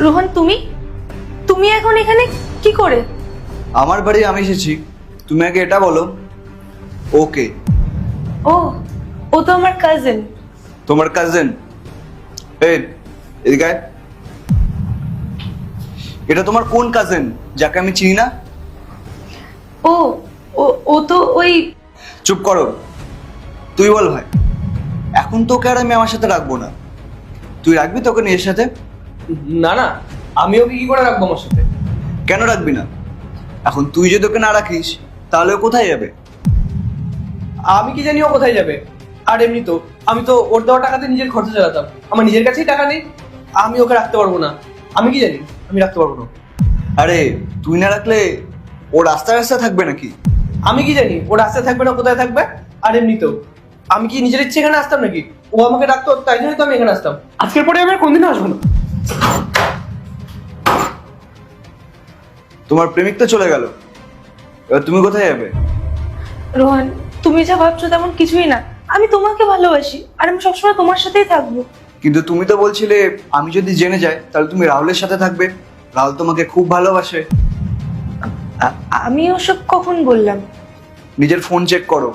রোহন, তুমি তুমি এখন এখানে কি করে? আমার বাড়ি আমি এসেছি, তুমি আগে এটা বলো ওকে। ও ও তো আমার কাজিন। তোমার কাজিন? এদিকে আয়। এটা তোমার কোন কাজিন যাকে আমি চিনি না? ও ও ও তো ওই। চুপ করো, তুই বল ভাই। এখন তোকে আর আমি আমার সাথে রাখবো না, তুই রাখবি তোকে নিজের সাথে? না না, আমি ওকে কি করে রাখবো আমার সাথে? কেন রাখবি না? এখন তুই যদি ওকে না রাখিস তাহলে ও কোথায় যাবে? আমি কি জানি ও কোথায় যাবে? আর এমনি তো আমি তো ওর দেওয়া টাকাতে নিজের খরচা চালাতাম, আমার নিজের কাছেই টাকা নেই, আমি ওকে রাখতে পারবো না। আমি কি জানি, আমি রাখতে পারবো না। আরে তুই না রাখলে ও রাস্তায় রাস্তায় থাকবে নাকি? আমি কি জানি ও রাস্তায় থাকবে না কোথায় থাকবে? আর এমনি তো আমি কি নিজের ইচ্ছে এখানে আসতাম নাকি? ও আমাকে ডাকতো, তাই জন্যই তো আমি এখানে আসতাম। আজকের পরে আমি আর কোনদিনও আসবো না। তোমার প্রেমিক তো চলে গেল, এবার তুমি কোথায় যাবে? রোহন, তুমি যা ভাবছো তেমন কিছুই না। আমি তোমাকে ভালোবাসি আর আমি সবসময় তোমার সাথেই থাকবো। কিন্তু তুমি তো বলছিলে আমি যদি জেনে যাই তাহলে তুমি রাহুলের সাথে থাকবে, রাহুল তোমাকে খুব ভালোবাসে। আমি ওসব কখন বললাম? নিজের ফোন চেক করো।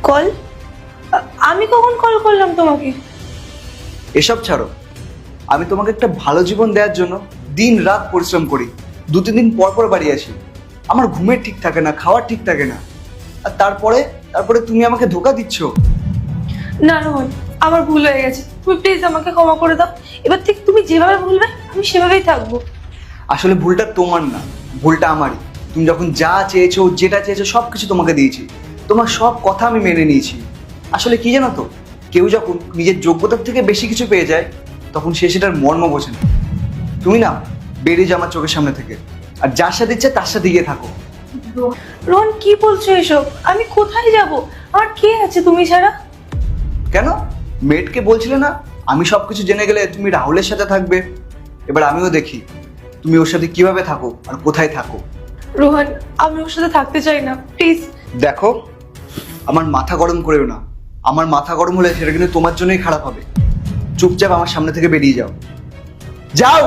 কল? আমি কখন কল করলাম তোমাকে? এসব ছাড়ো, আমি তোমাকে একটা ভালো জীবন দেওয়ার জন্য দিন রাত পরিশ্রম করি, 2-3 দিন পর পর বাড়ি আসি। আমার ঘুমের ঠিক থাকে না, খাওয়ার ঠিক থাকে না, আর তারপরে তারপরে তুমি আমাকে ধোকা দিচ্ছ। না রোহন, আমার ভুল হয়ে গেছে, তুমি প্লিজ আমাকে ক্ষমা করে দাও। এবার থেকে তুমি যেভাবে বলবে আমি সেভাবেই থাকবো। আসলে ভুলটা তোমার না, ভুলটা আমারই। তুমি যখন যা চেয়েছো, যেটা চেয়েছো, সব কিছু তোমাকে দিয়েছি, তোমার সব কথা আমি মেনে নিয়েছি। আসলে কি জানো তো, কেউ যখন নিজের যোগ্যতার থেকে বেশি কিছু পেয়ে যায় তখন সে সেটার মর্ম বোঝে না। তুমি না বেরিয়ে যাও আমার চোখের সামনে থেকে, আর যার সাথে ইচ্ছে তার সাথে গিয়ে থাকো। রোহন, কি বলছো এসব? আমি কোথায় যাব? আমার কে আছে তুমি ছাড়া? কেন? মেয়েটকে বলছিলে না আমি সবকিছু জেনে গেলে তুমি রাহুলের সাথে থাকবে? এবার আমিও দেখি তুমি ওর সাথে কিভাবে থাকো আর কোথায় থাকো। রোহন, আমি ওর সাথে থাকতে চাই না, প্লিজ। দেখো, আমার মাথা গরম করেও না, আমার মাথা গরম হলে সেটা কিন্তু তোমার জন্যই খারাপ হবে। চুপচাপ আমার সামনে থেকে বেরিয়ে যাও, যাও।